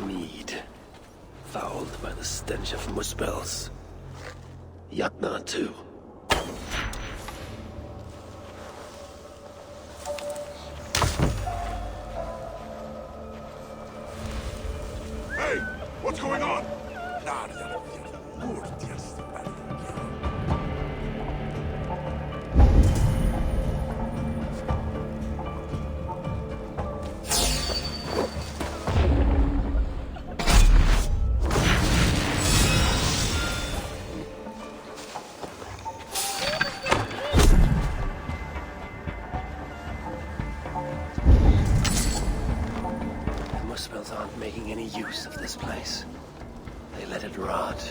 mead, fouled by the stench of muspels. Yatna, too. Hey! What's going on? Muspels aren't making any use of this place. They let it rot.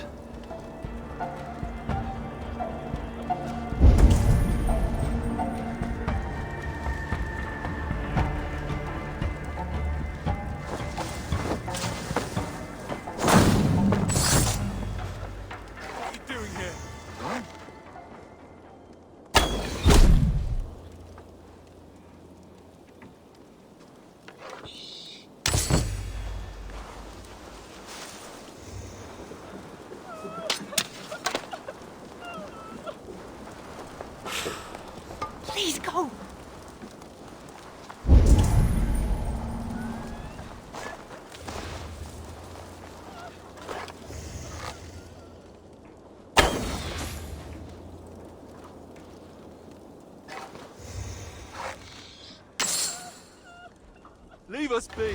What are you doing here? Huh? Please go! Leave us be!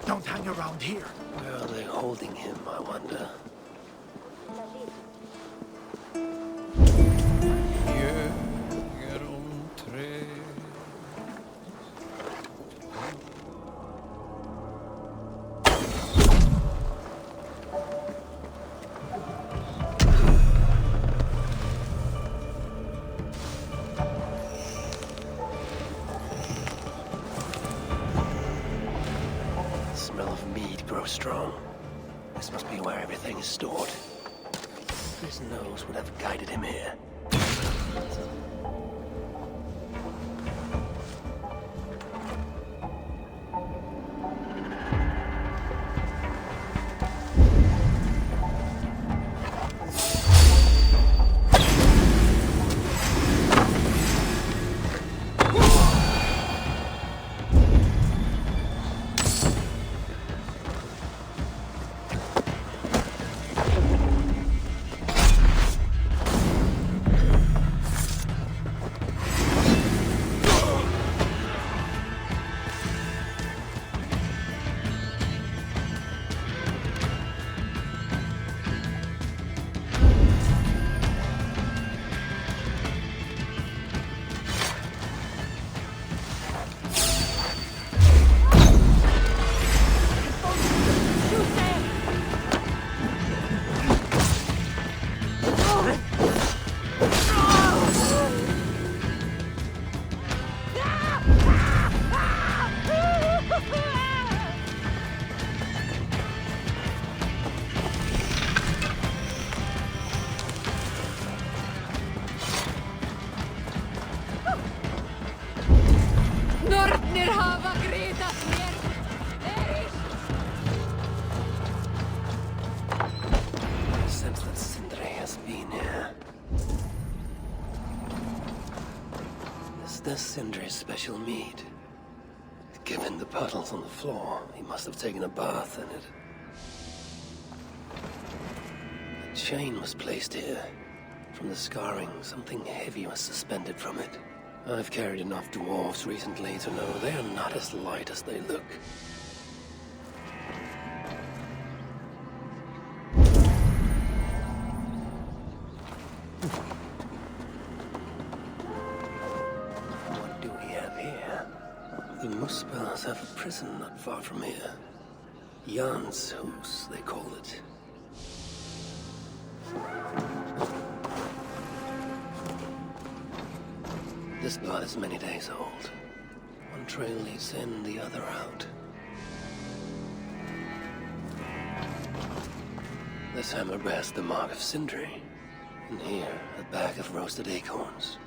Don't hang around here. Where are they holding him, I wonder? The smell of mead grows strong. This must be where everything is stored. Who knows what have guided him here? this Sindri's special mead. Given the puddles on the floor, he must have taken a bath in it. A chain was placed here. From the scarring, something heavy was suspended from it. I've carried enough dwarves recently to know they are not as light as they look. What do we have here? The Muspels have a prison not far from here. Jan's house, they call it. This blood is many days old. One trail leads in, the other out. This hammer bears the mark of Sindri. And here, a bag of roasted acorns.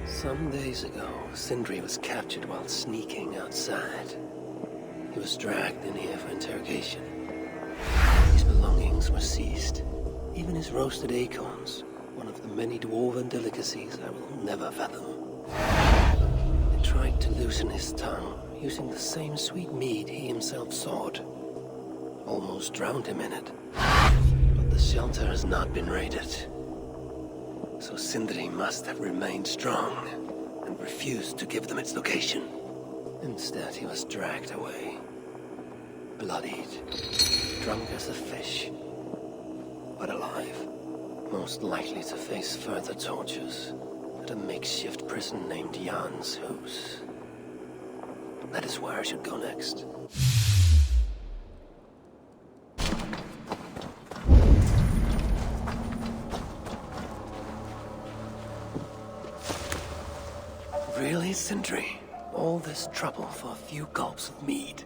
Some days ago, Sindri was captured while sneaking outside. He was dragged in here for interrogation. His belongings were seized. Even his roasted acorns, one of the many dwarven delicacies I will never fathom. They tried to loosen his tongue, using the same sweet mead he himself sought. Almost drowned him in it. But the shelter has not been raided. So Sindri must have remained strong and refused to give them its location. Instead, he was dragged away. Bloodied, drunk as a fish, but alive. Most likely to face further tortures at a makeshift prison named Jan's house. That is where I should go next. Really, Sindri? All this trouble for a few gulps of mead?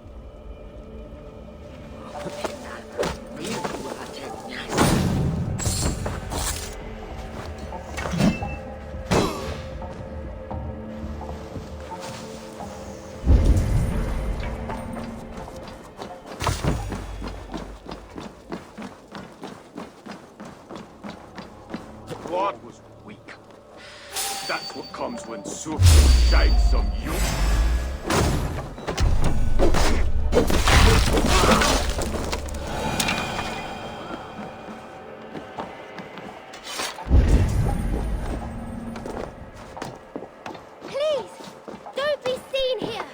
Blood was weak. That's what comes when Super shines some youth. Please, don't be seen here.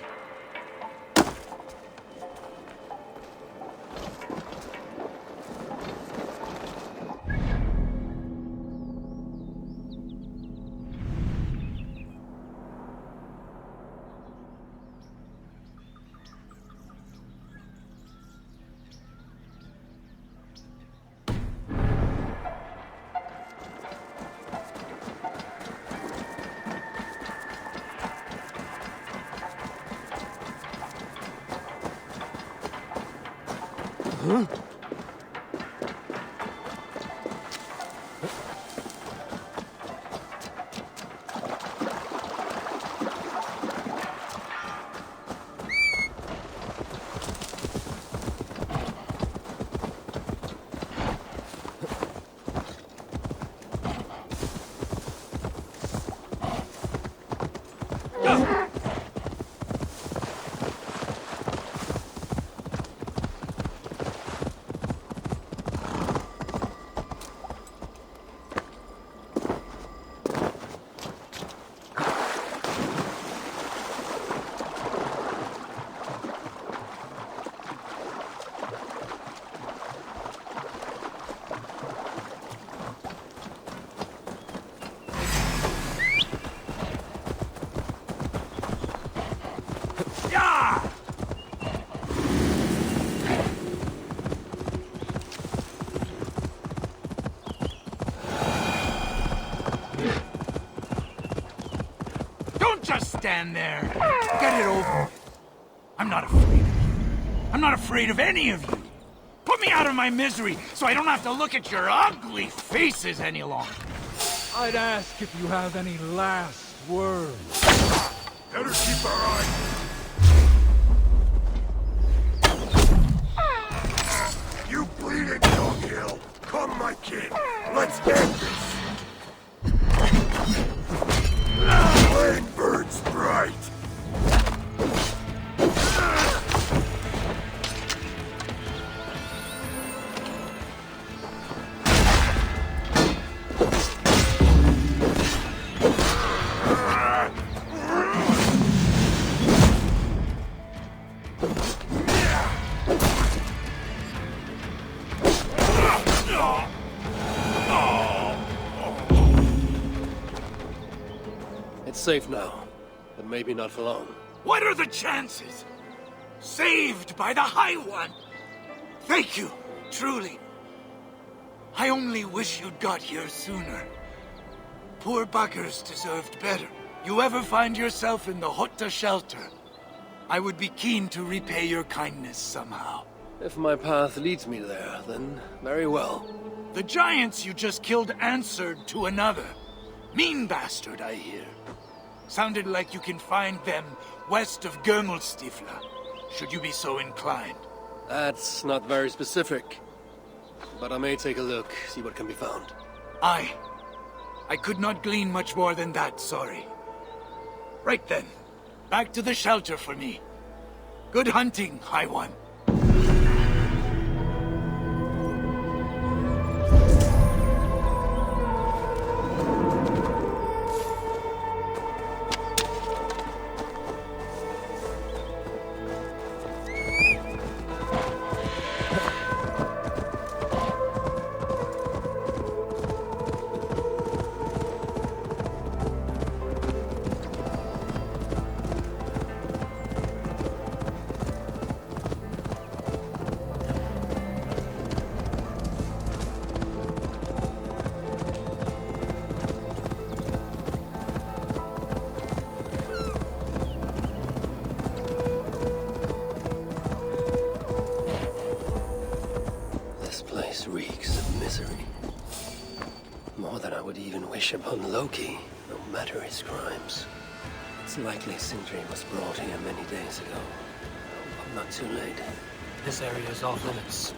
Stand there. Get it over with. I'm not afraid of you. I'm not afraid of any of you. Put me out of my misery so I don't have to look at your ugly faces any longer. I'd ask if you have any last words. Better keep our eyes. You bleeding doghill. Come, my kid. Let's get this. It's safe now, but maybe not for long. What are the chances? Saved by the High One! Thank you, truly. I only wish you'd got here sooner. Poor buggers deserved better. You ever find yourself in the Hotta shelter, I would be keen to repay your kindness somehow. If my path leads me there, then very well. The giants you just killed answered to another. Mean bastard, I hear. Sounded like you can find them west of Germelstifla, should you be so inclined. That's not very specific. But I may take a look, see what can be found. I could not glean much more than that, sorry. Right then, back to the shelter for me. Good hunting, High One. Reeks of misery. More than I would even wish upon Loki, no matter his crimes. It's likely Sindri was brought here many days ago. I hope I'm not too late. This area is off limits.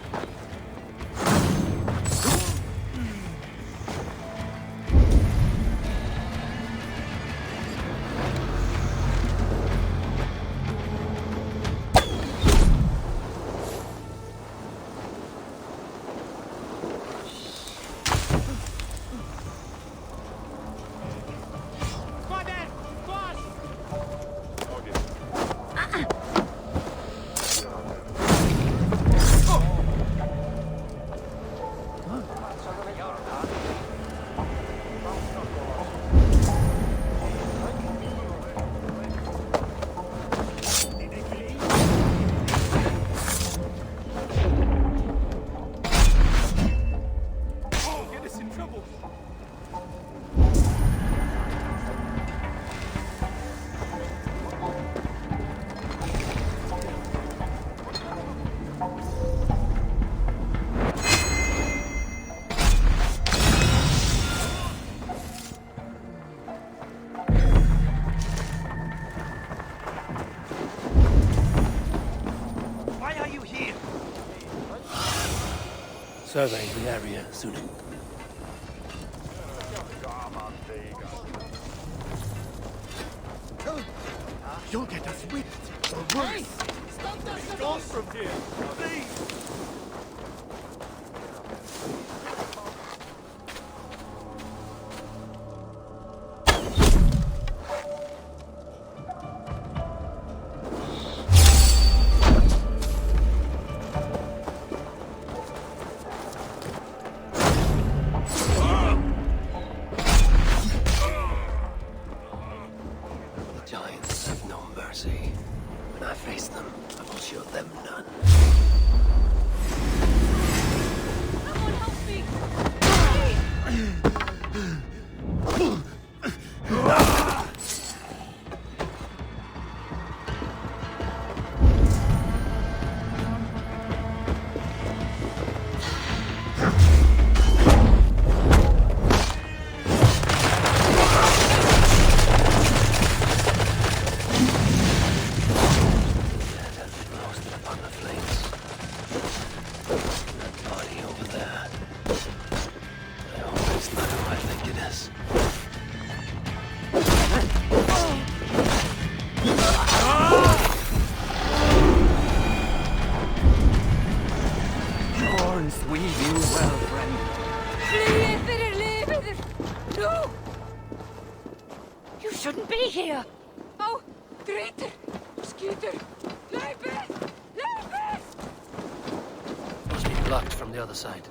Survey the area soon. You'll get us whipped, or worse. Gone from here, please! When I face them, I will show them none. Someone help me! No! You shouldn't be here! Oh, Greta! Scooter! Blijf weg! blocked from the other side.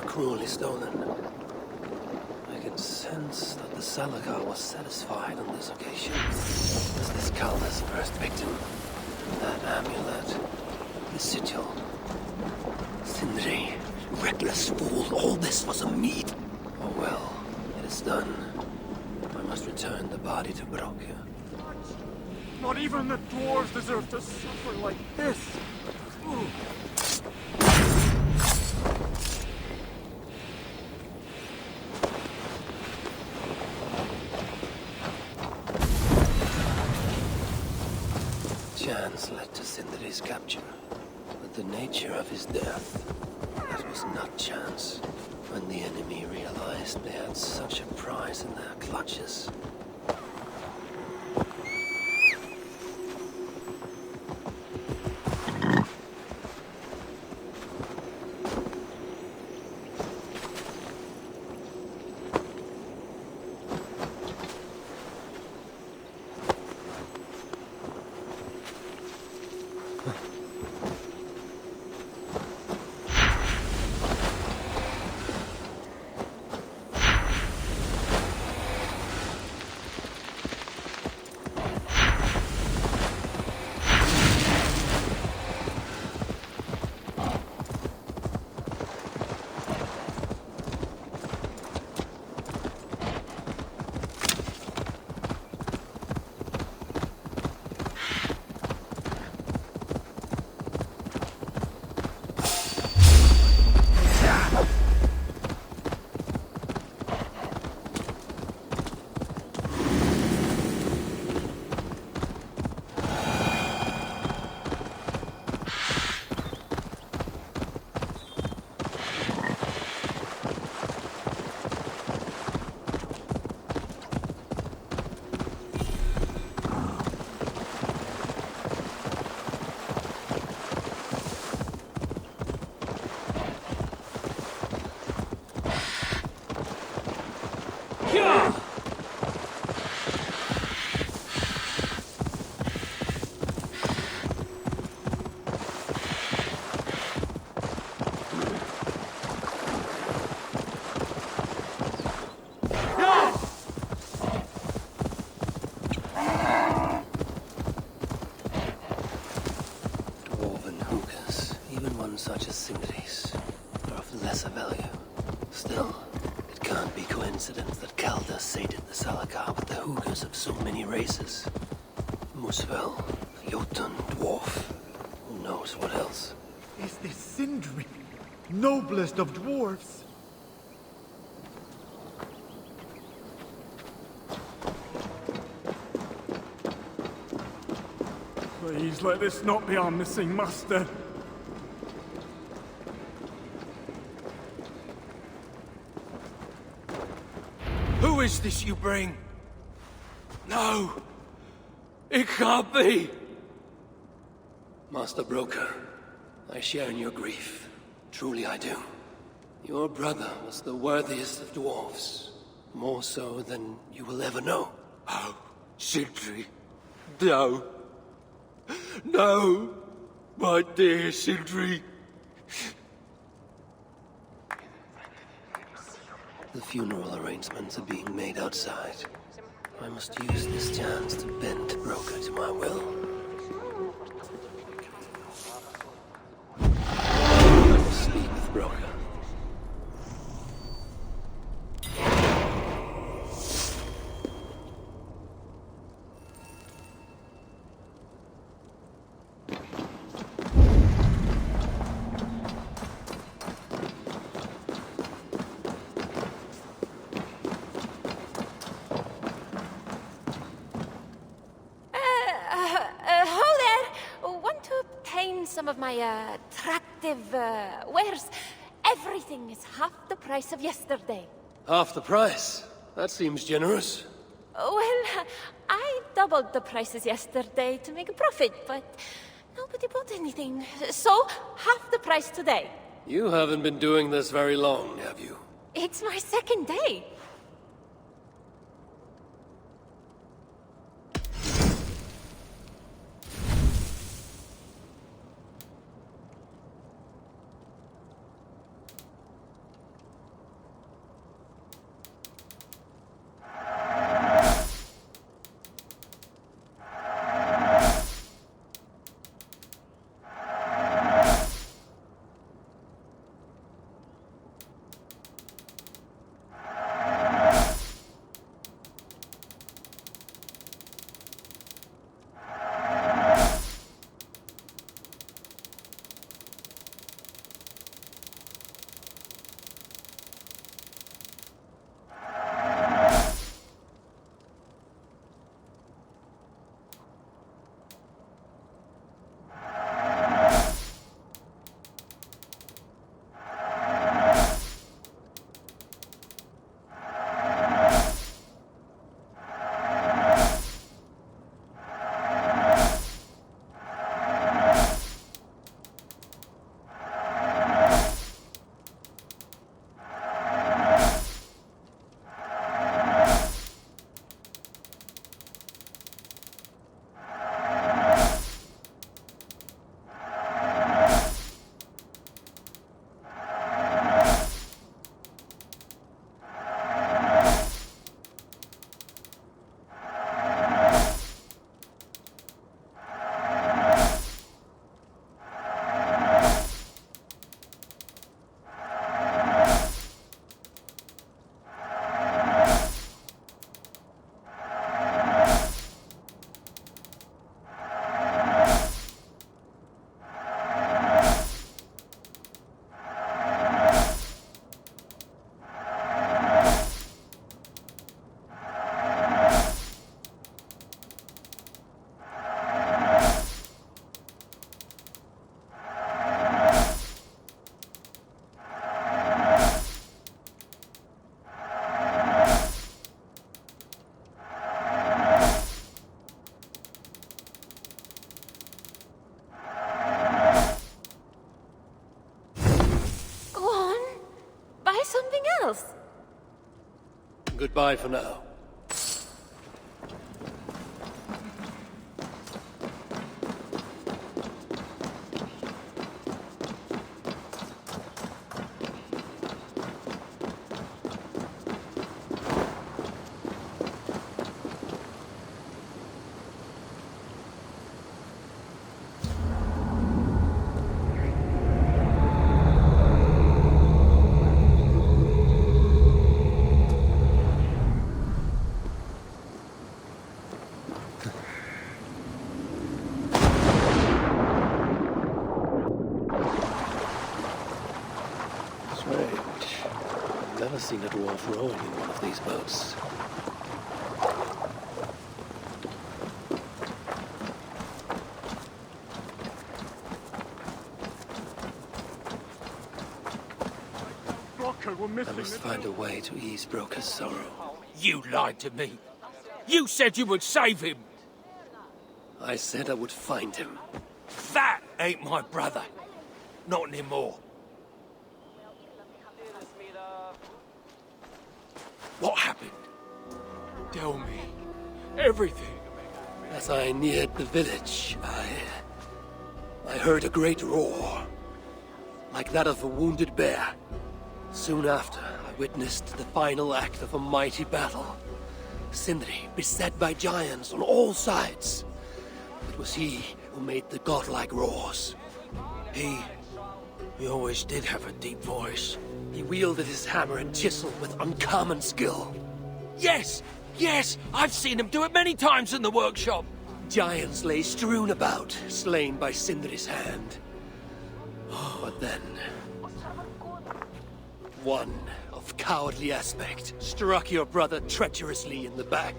Cruelly stolen. I can sense that the Salakar was satisfied on this occasion. Was this Calder's first victim? That amulet, the sigil. Sindri, reckless fool, all this was a meat. Oh well, it is done. I must return the body to Brokia. Not even the dwarves deserve to suffer like this. Ooh. Chance led to Sindri's capture, but the nature of his death, that was not chance. When the enemy realized they had such a prize in their clutches. Such as Sindri's are of lesser value. Still, it can't be coincidence that Calder sated the Salakar with the Hoogers of so many races. Muspel, Jotun, Dwarf, who knows what else? Is this Sindri, noblest of dwarves? Please let this not be our missing master. Who is this you bring? No! It can't be! Master Broker, I share in your grief. Truly I do. Your brother was the worthiest of dwarves. More so than you will ever know. Oh, Sindri. No. No! My dear Sindri. The funeral arrangements are being made outside. I must use this chance to bend Broker to my will. I will speak with Broker. Some of my attractive wares. Everything is half the price of yesterday. Half the price? That seems generous. Well, I doubled the prices yesterday to make a profit, but nobody bought anything. So, half the price today. You haven't been doing this very long, have you? It's my second day. Goodbye for now. Never seen a dwarf rowing in one of these boats. worker were I missing must find a way to ease Broker's sorrow. You lied to me. You said you would save him. I said I would find him. That ain't my brother. Not anymore. What happened? Tell me. Everything. As I neared the village, I heard a great roar, like that of a wounded bear. Soon after, I witnessed the final act of a mighty battle. Sindri beset by giants on all sides. It was he who made the godlike roars. He always did have a deep voice. He wielded his hammer and chisel with uncommon skill. Yes! Yes! I've seen him do it many times in the workshop. Giants lay strewn about, slain by Sindri's hand. But then, one of cowardly aspect struck your brother treacherously in the back.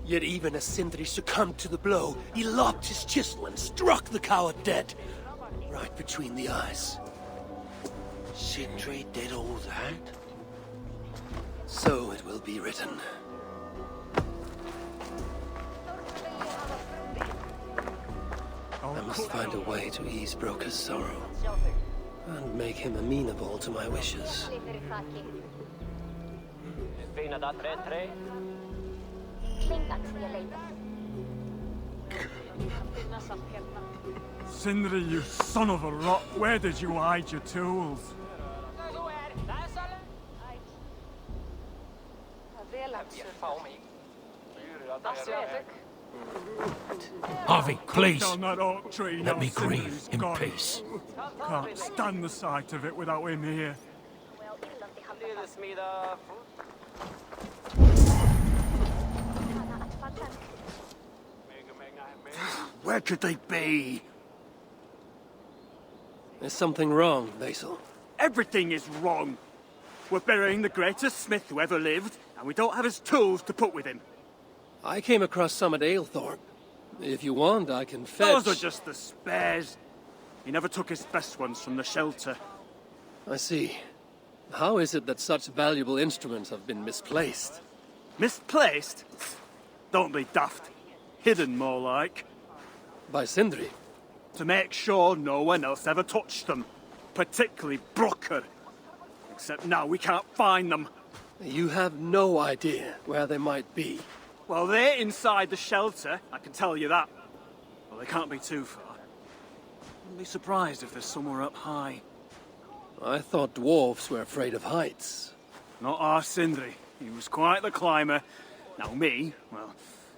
Yet even as Sindri succumbed to the blow, he lopped his chisel and struck the coward dead, right between the eyes. Sindri did all that? So it will be written. I must find a way to ease Broker's sorrow, and make him amenable to my wishes. Sindri, you son of a rock, where did you hide your tools? Harvey, please. Down that oak tree Let now, me grieve Sindri's in gone. peace. Can't stand the sight of it without him here. Where could they be? There's something wrong, Basil. Everything is wrong. We're burying the greatest smith who ever lived, and we don't have his tools to put with him. I came across some at Aylthorpe. If you want, I can fetch... Those are just the spares. He never took his best ones from the shelter. I see. How is it that such valuable instruments have been misplaced? Misplaced? Don't be daft. Hidden, more like. By Sindri? To make sure no one else ever touched them. Particularly Brooker. Except now we can't find them. You have no idea where they might be. Well, they're inside the shelter, I can tell you that. Well, they can't be too far. Wouldn't be surprised if they're somewhere up high. I thought dwarves were afraid of heights. Not our Sindri. He was quite the climber. Now me, well,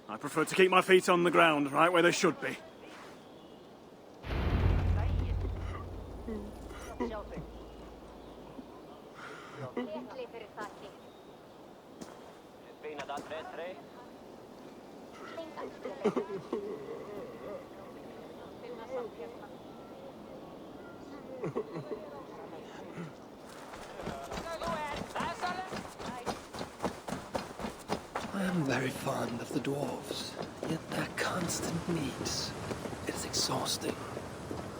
I prefer to keep my feet on the ground, right where they should be. I am very fond of the dwarves, yet their constant needs is exhausting.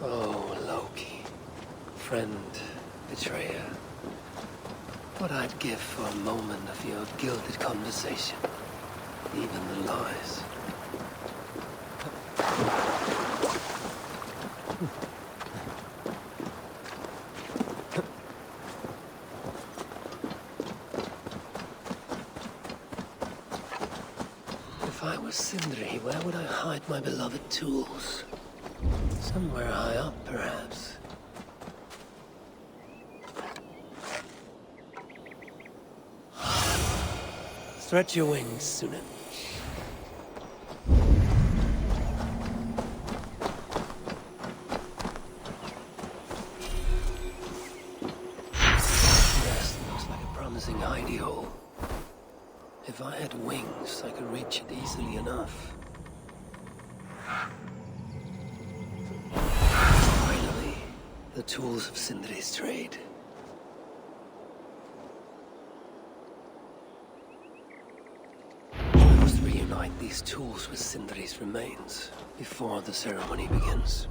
Oh, Loki. Friend, betrayer. What I'd give for a moment of your gilded conversation. Even the lies. If I were Sindri, where would I hide my beloved tools? Somewhere high up, perhaps. Stretch your wings, Sunan. Nest looks like a promising hidey hole. If I had wings, I could reach it easily enough. Finally, the tools of Sindri's trade. I must reunite these tools with Sindri's remains before the ceremony begins.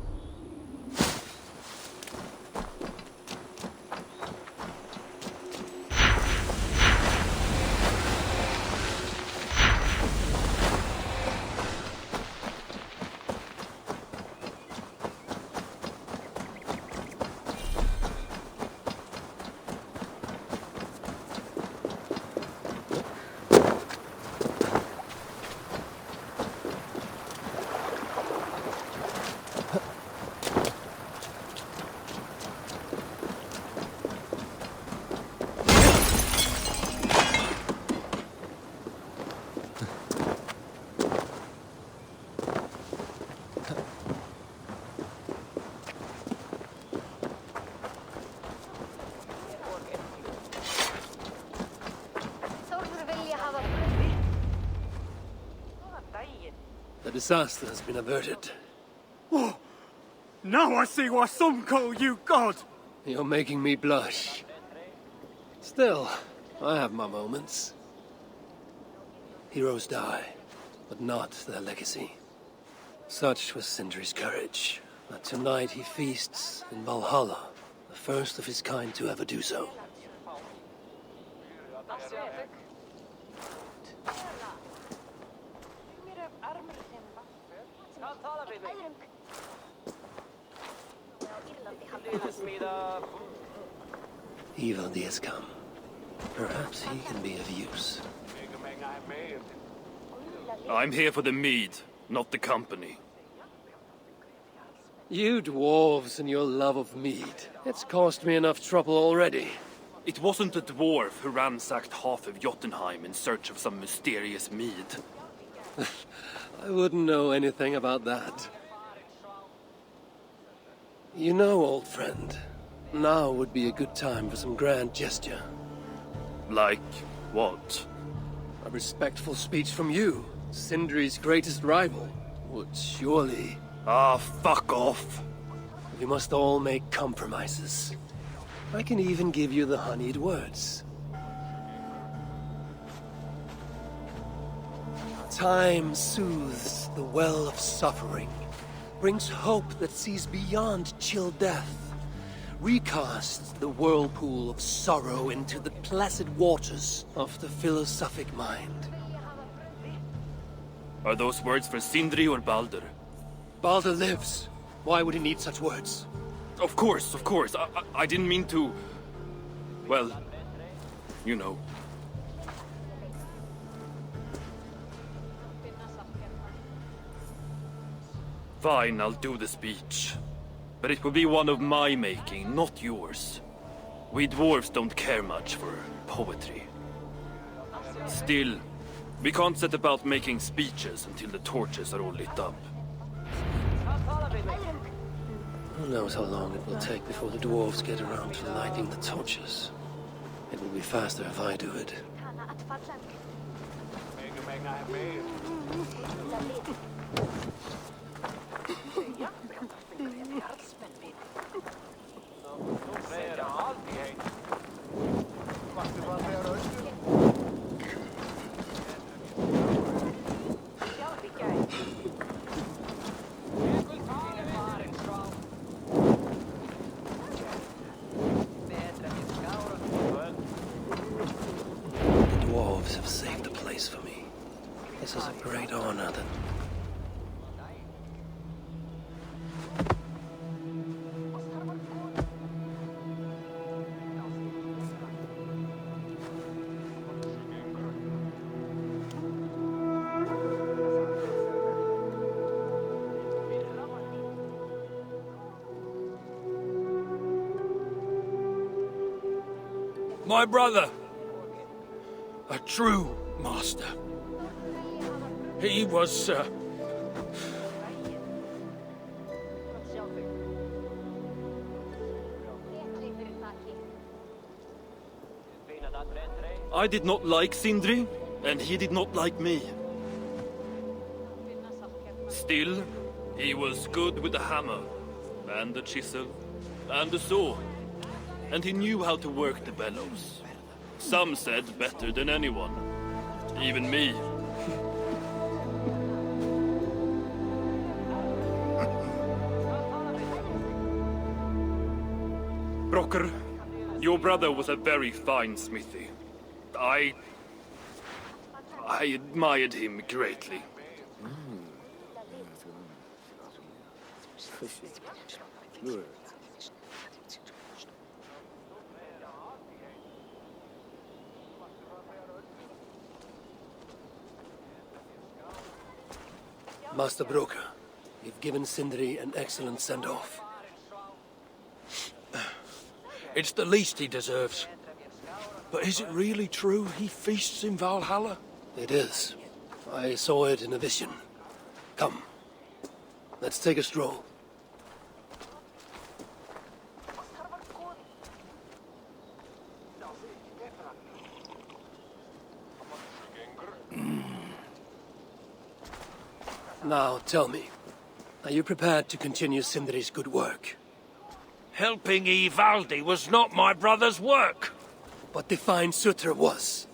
disaster has been averted. Whoa! Now I see why some call you God! You're making me blush. Still, I have my moments. Heroes die, but not their legacy. Such was Sindri's courage, that tonight he feasts in Valhalla, the first of his kind to ever do so. Ivaldi has come. Perhaps he can be of use. I'm here for the mead, not the company. You dwarves and your love of mead. It's caused me enough trouble already. It wasn't a dwarf who ransacked half of Jotunheim in search of some mysterious mead. I wouldn't know anything about that. You know, old friend, now would be a good time for some grand gesture. Like what? A respectful speech from you, Sindri's greatest rival, would surely... Ah, fuck off! We must all make compromises. I can even give you the honeyed words. Time soothes the well of suffering, brings hope that sees beyond chill death, recasts the whirlpool of sorrow into the placid waters of the philosophic mind. Are those words for Sindri or Baldur? Baldur lives. Why would he need such words? Of course, of course. I didn't mean to... Well, you know. Fine, I'll do the speech. But it will be one of my making, not yours. We dwarves don't care much for poetry. Still, we can't set about making speeches until the torches are all lit up. Who knows how long it will take before the dwarves get around to lighting the torches. It will be faster if I do it. The dwarves have saved the place for me. This is a great honor that... My brother. A true master. He was, I did not like Sindri, and he did not like me. Still, he was good with the hammer, and the chisel, and the saw. And he knew how to work the bellows. Some said better than anyone. Even me. Brocker, your brother was a very fine smithy. I admired him greatly. Master Broker, you've given Sindri an excellent send-off. it's the least he deserves. But is it really true he feasts in Valhalla? It is. I saw it in a vision. Come. Let's take a stroll. Now, tell me, are you prepared to continue Sindri's good work? Helping Ivaldi was not my brother's work. But define Sutter was.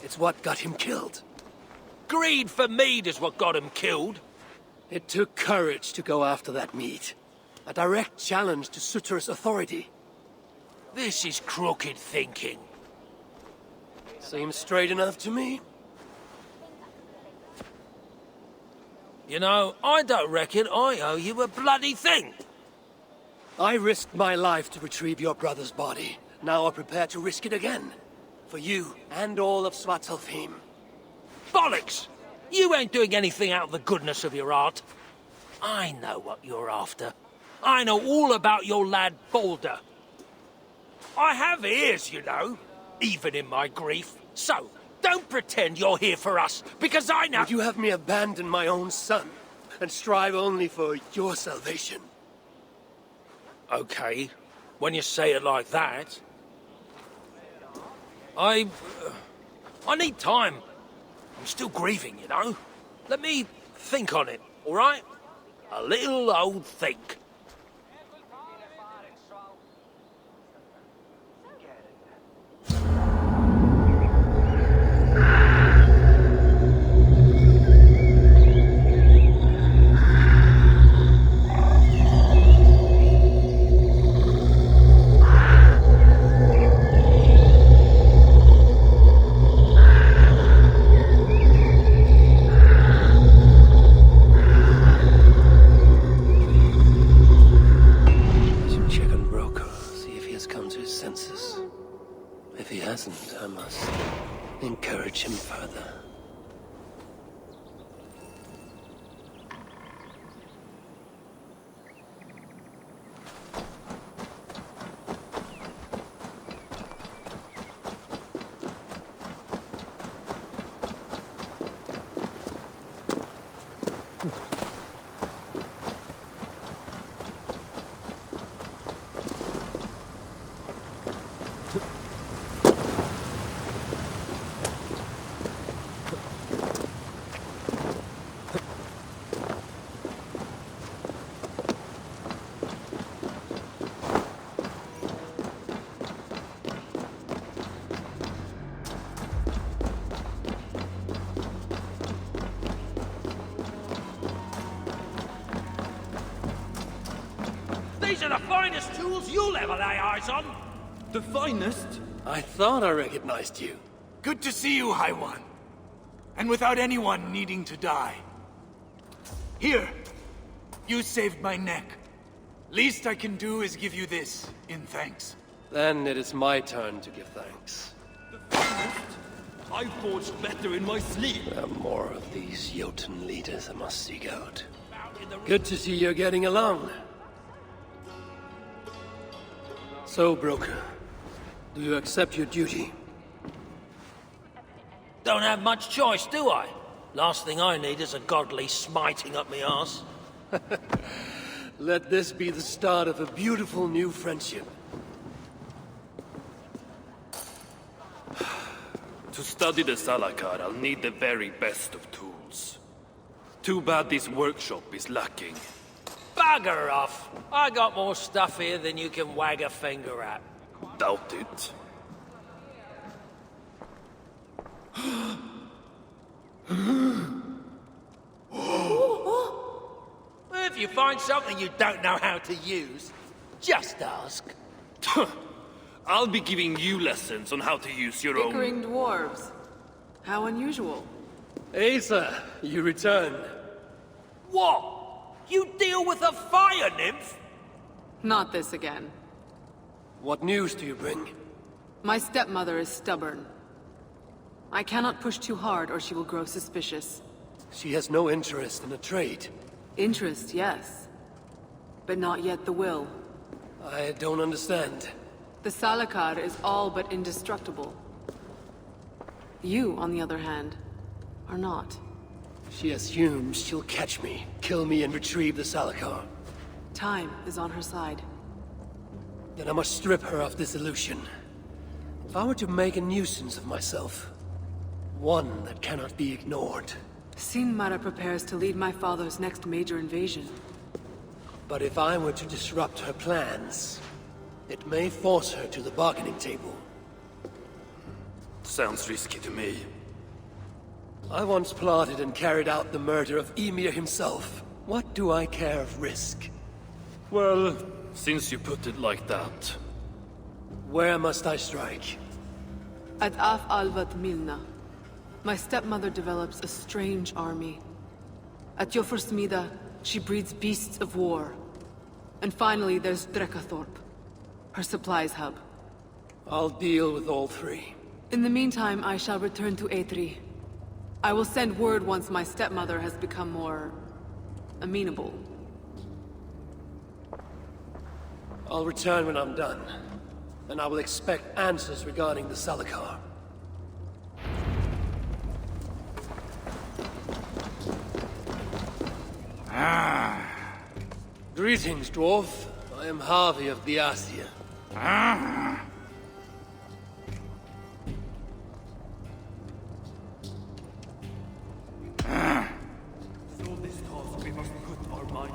It's what got him killed. Greed for mead is what got him killed. It took courage to go after that mead. A direct challenge to Sutter's authority. This is crooked thinking. Seems straight enough to me. You know, I don't reckon I owe you a bloody thing. I risked my life to retrieve your brother's body. Now I'm prepared to risk it again. For you and all of Svartalfheim. Bollocks! You ain't doing anything out of the goodness of your heart. I know what you're after. I know all about your lad Balder. I have ears, you know, even in my grief. So, don't pretend you're here for us, because I know— Would you have me abandon my own son, and strive only for your salvation? Okay, when you say it like that. I need time. I'm still grieving, you know. Let me think on it, all right? A little old think. If he hasn't, I must encourage him further. These are the finest tools you'll ever lay eyes on! The finest? I thought I recognized you. Good to see you, High One. And without anyone needing to die. Here, you saved my neck. Least I can do is give you this, in thanks. Then it is my turn to give thanks. The finest? I forged better in my sleep. There are more of these Jotun leaders I must seek out. Good to see you're getting along. So, Broker, do you accept your duty? Don't have much choice, do I? Last thing I need is a godly smiting up me arse. Let this be the start of a beautiful new friendship. To study the Salakar, I'll need the very best of tools. Too bad this workshop is lacking. Bugger off! I got more stuff here than you can wag a finger at. Doubt it. If you find something you don't know how to use, just ask. I'll be giving you lessons on how to use your own. Bickering dwarves. How unusual. Asa, you return. What? You deal with a fire nymph? Not this again. What news do you bring? My stepmother is stubborn. I cannot push too hard or she will grow suspicious. She has no interest in a trade. Interest, yes. But not yet the will. I don't understand. The Salakar is all but indestructible. You, on the other hand, are not. She assumes she'll catch me, kill me, and retrieve the Salakar. Time is on her side. Then I must strip her of this illusion. If I were to make a nuisance of myself, one that cannot be ignored, Sinmara prepares to lead my father's next major invasion. But if I were to disrupt her plans, it may force her to the bargaining table. Sounds risky to me. I once plotted and carried out the murder of Emir himself. What do I care of risk? Well, since you put it like that. Where must I strike? At Af Alvat Milna, my stepmother develops a strange army. At Jofursmida, she breeds beasts of war. And finally, there's Drekathorp, her supplies hub. I'll deal with all three. In the meantime, I shall return to Aetri. I will send word once my stepmother has become more... amenable. I'll return when I'm done. And I will expect answers regarding the Salakar. Greetings, dwarf. I am Harvey of Biasia. So this task we must put our mind.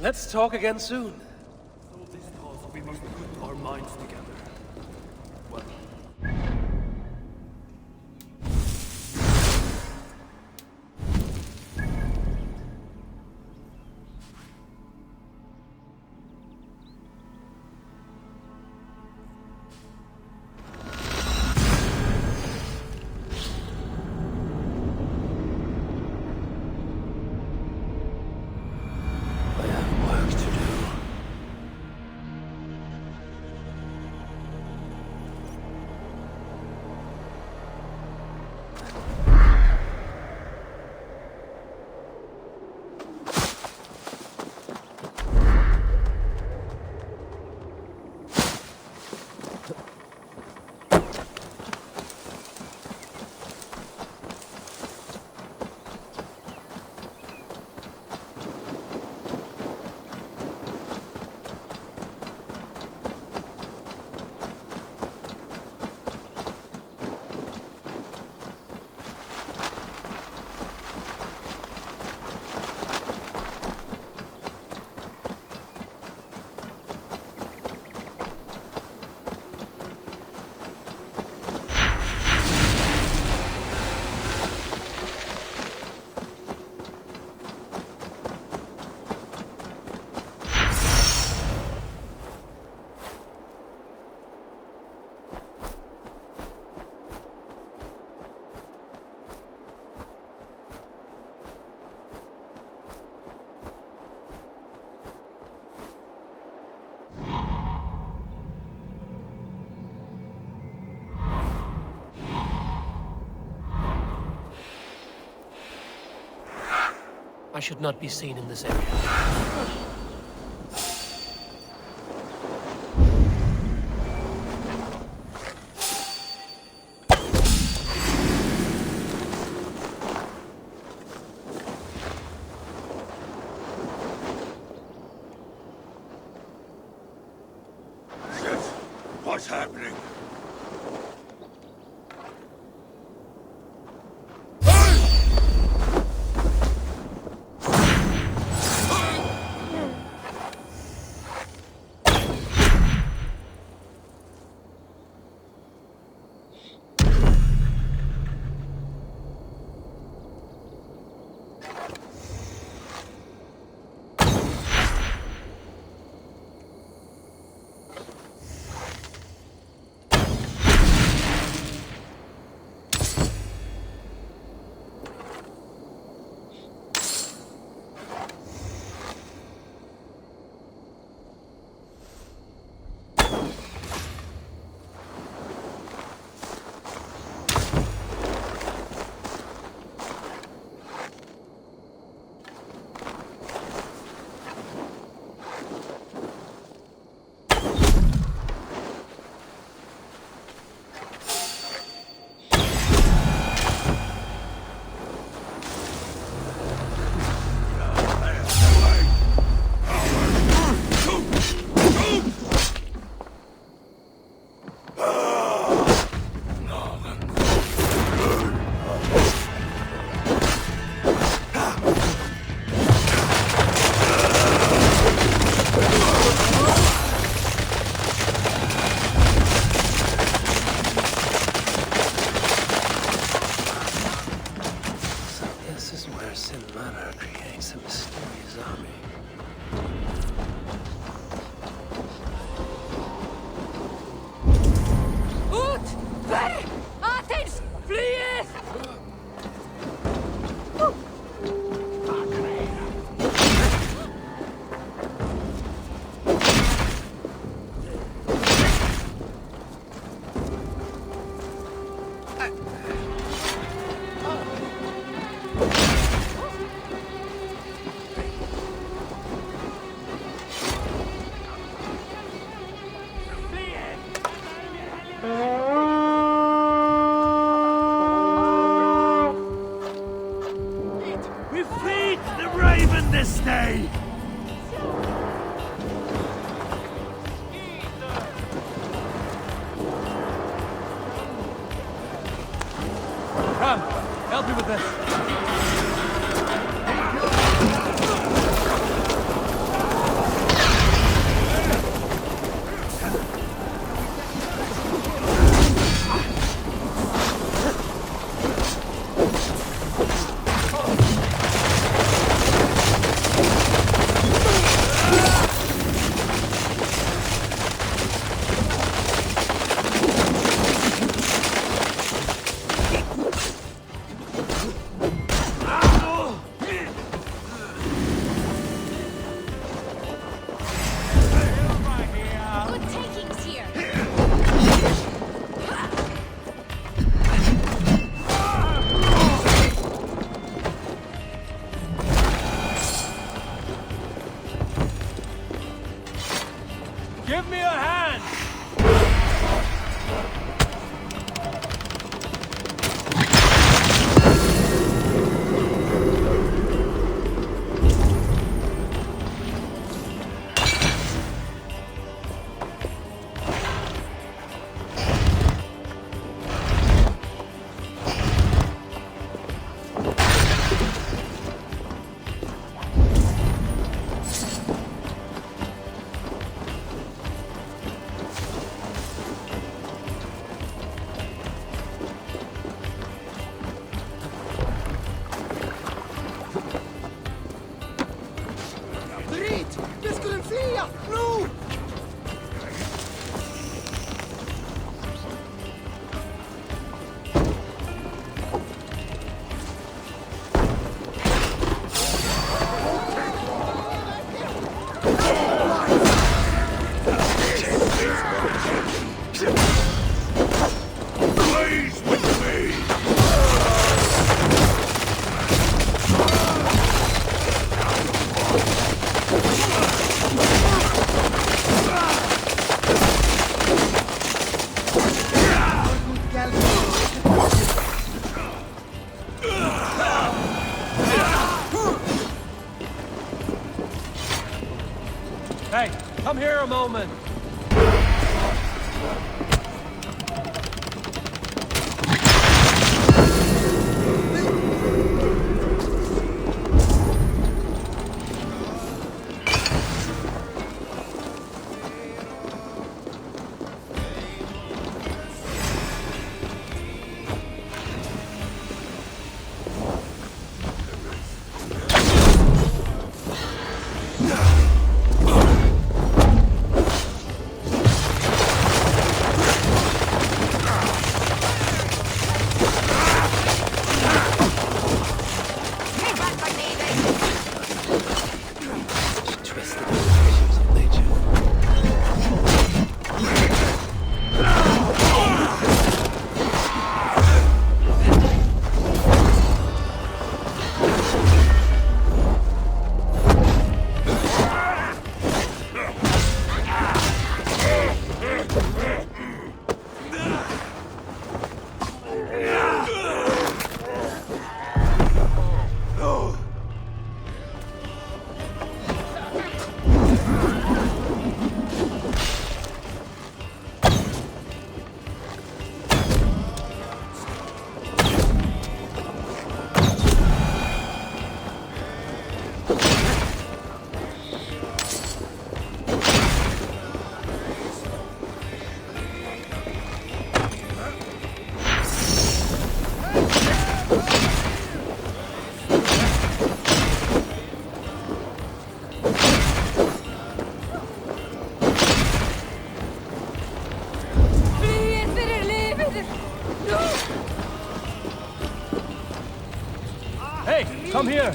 Let's talk again soon. So this task we must put our minds together. Well. I have work to do. I should not be seen in this area. happening? creates a mysterious army. Ut! Ver! Athens! Fleeth! We feed the raven this day! Come, help me with this. Good takings here! Give me a hand! Blaze with me! Hey, come here a moment. Come here!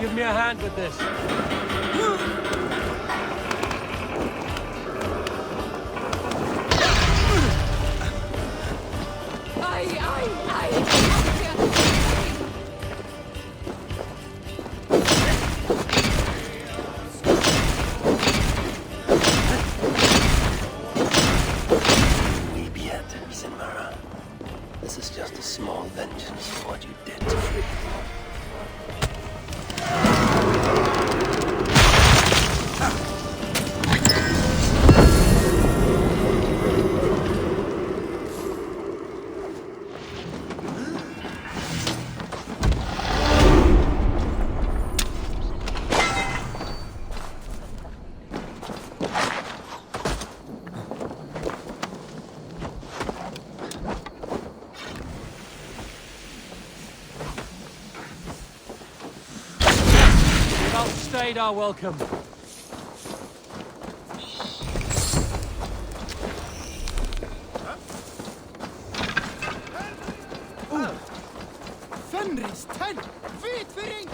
Give me a hand with this. Weep yet, Sinmara. This is just a small vengeance for what you did to free. Outstayed our welcome. Fenris 10! Vitfering!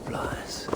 supplies.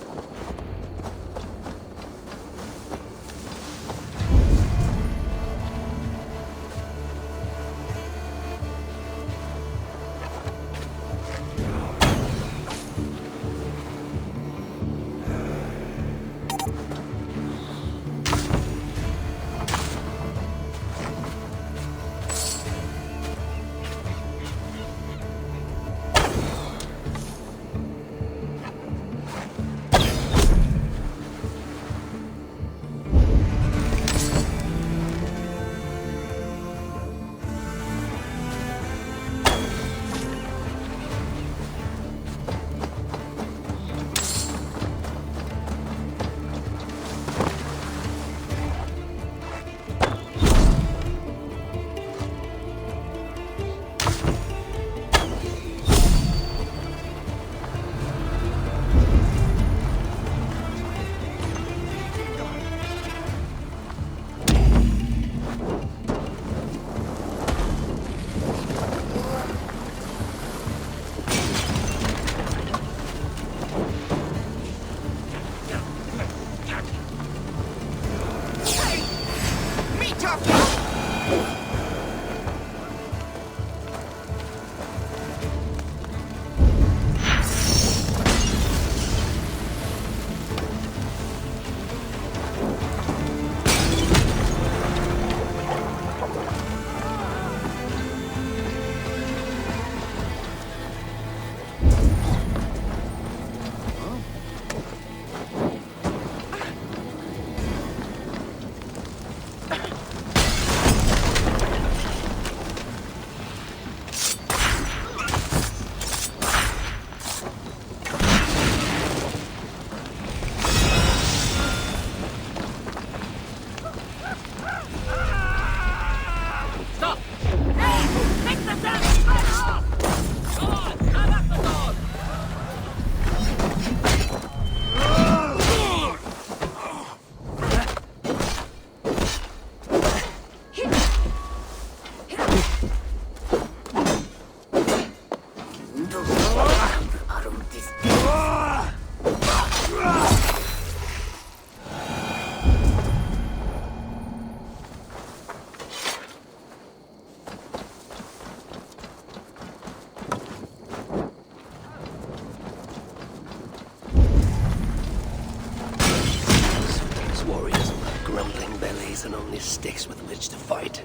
And only sticks with which to fight.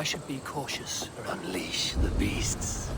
I should be cautious or unleash the beasts.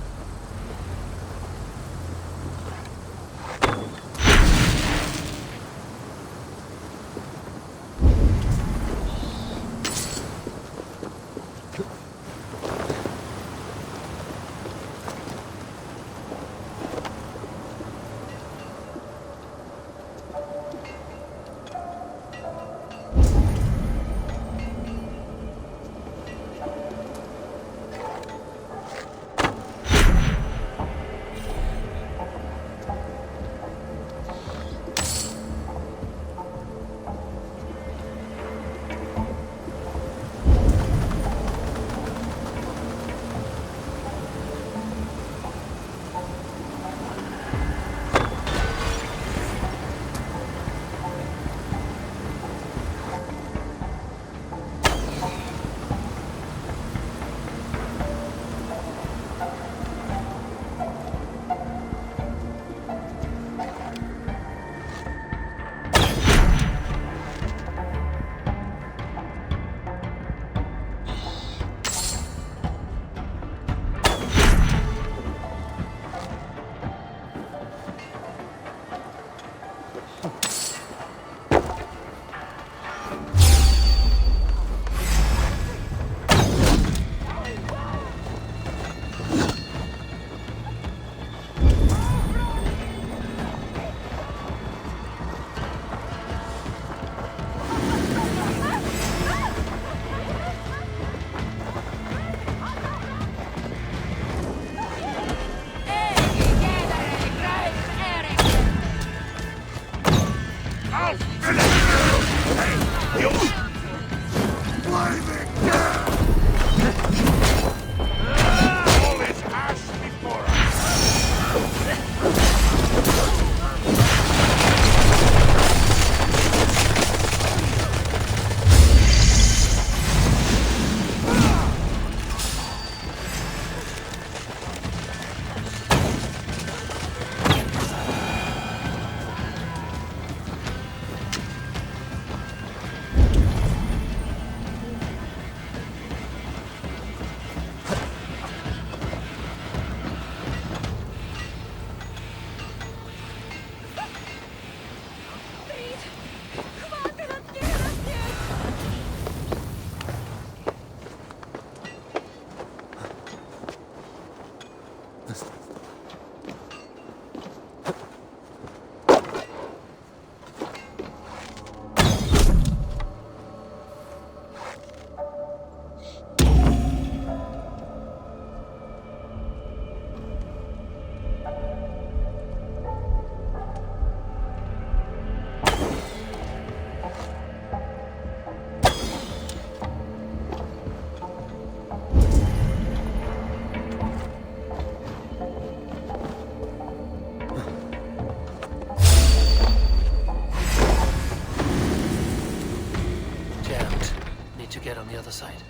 site.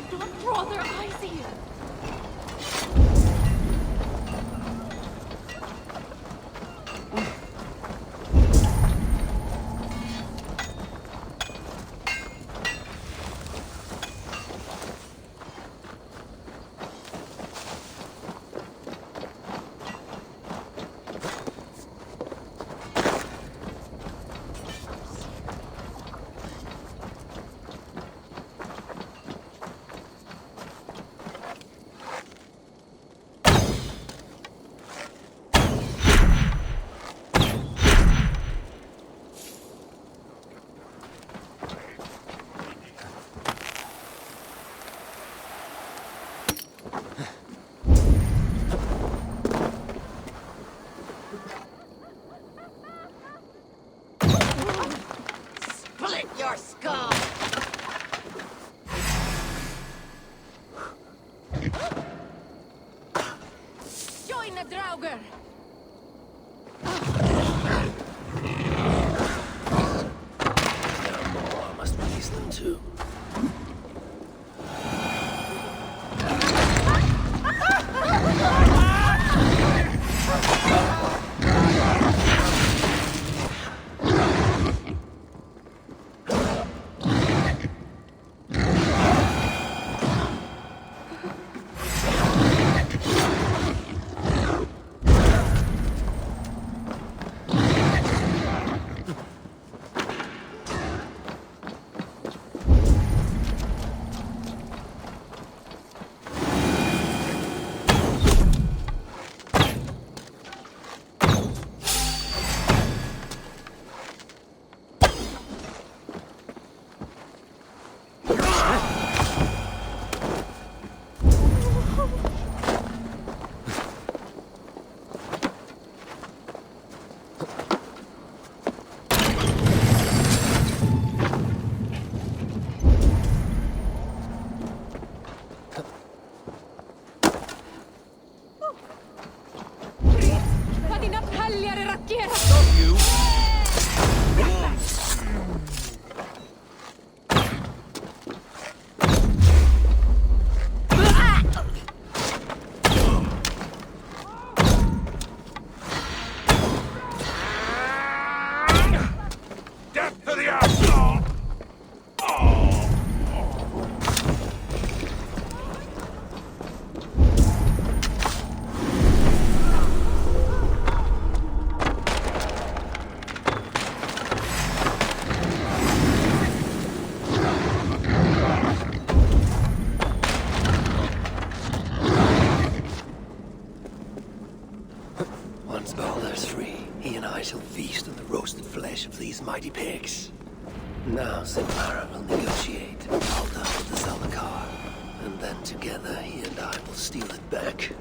Don't draw their eyes here. Split your skull! Join the Draugr! There are more. I must release them too. flesh of these mighty pigs. Now Sinmara will negotiate Baldur with the Zalakar, and then together he and I will steal it back.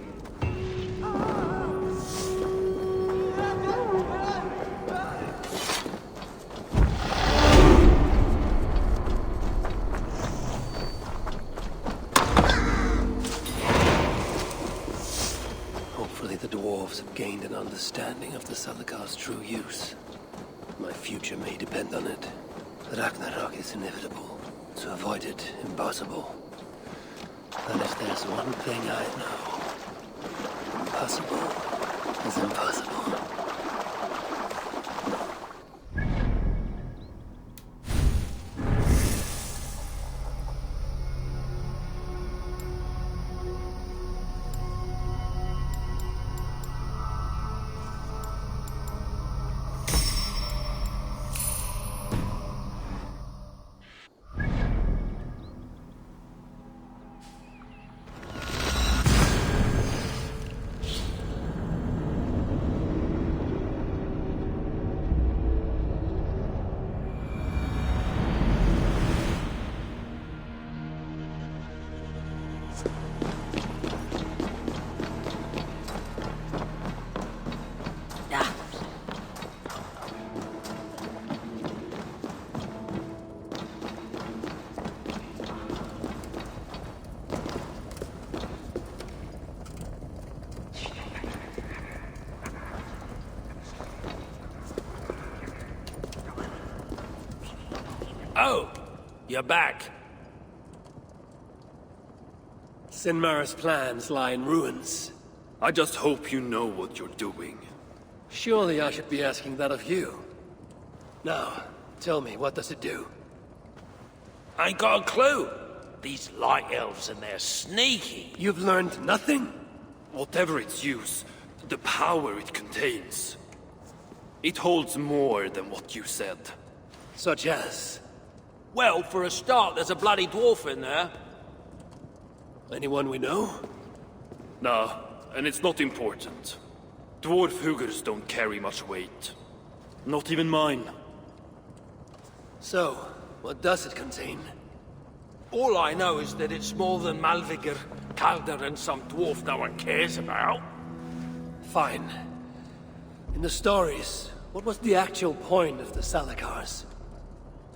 Hopefully the dwarves have gained an understanding of the Zalakar's true use. My future may depend on it. Ragnarok is inevitable. To avoid it, impossible. And if there's one thing I know, impossible is impossible. Oh, you're back. Sinmara's plans lie in ruins. I just hope you know what you're doing. Surely I should be asking that of you. Now, tell me, what does it do? I ain't got a clue. These light elves and they're sneaky. You've learned nothing? Whatever its use, the power it contains, it holds more than what you said. Such as? Well, for a start, there's a bloody dwarf in there. Anyone we know? Nah, and it's not important. Dwarf Hugers don't carry much weight. Not even mine. So, what does it contain? All I know is that it's more than Malvigr, Kaldr, and some dwarf no one cares about. Fine. In the stories, what was the actual point of the Zalakars?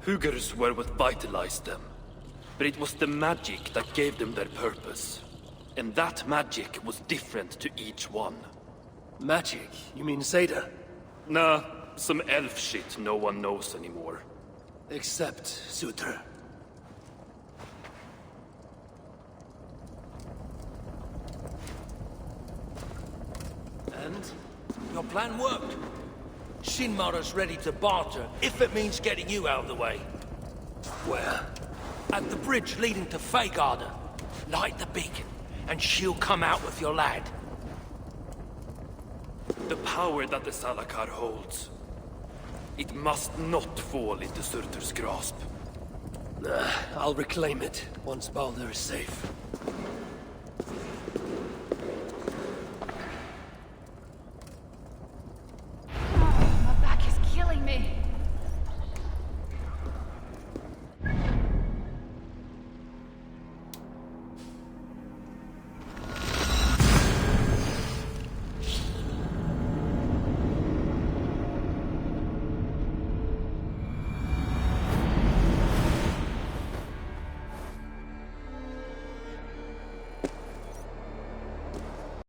Hugers were what vitalized them. But it was the magic that gave them their purpose. And that magic was different to each one. Magic? You mean Zeta? Nah, some elf shit no one knows anymore. Except Sutra. And? Your plan worked. Sinmara's ready to barter, if it means getting you out of the way. Where? At the bridge leading to Feygarda. Light the beacon, and she'll come out with your lad. The power that the Zalakar holds, it must not fall into Surtur's grasp. I'll reclaim it once Baldur is safe.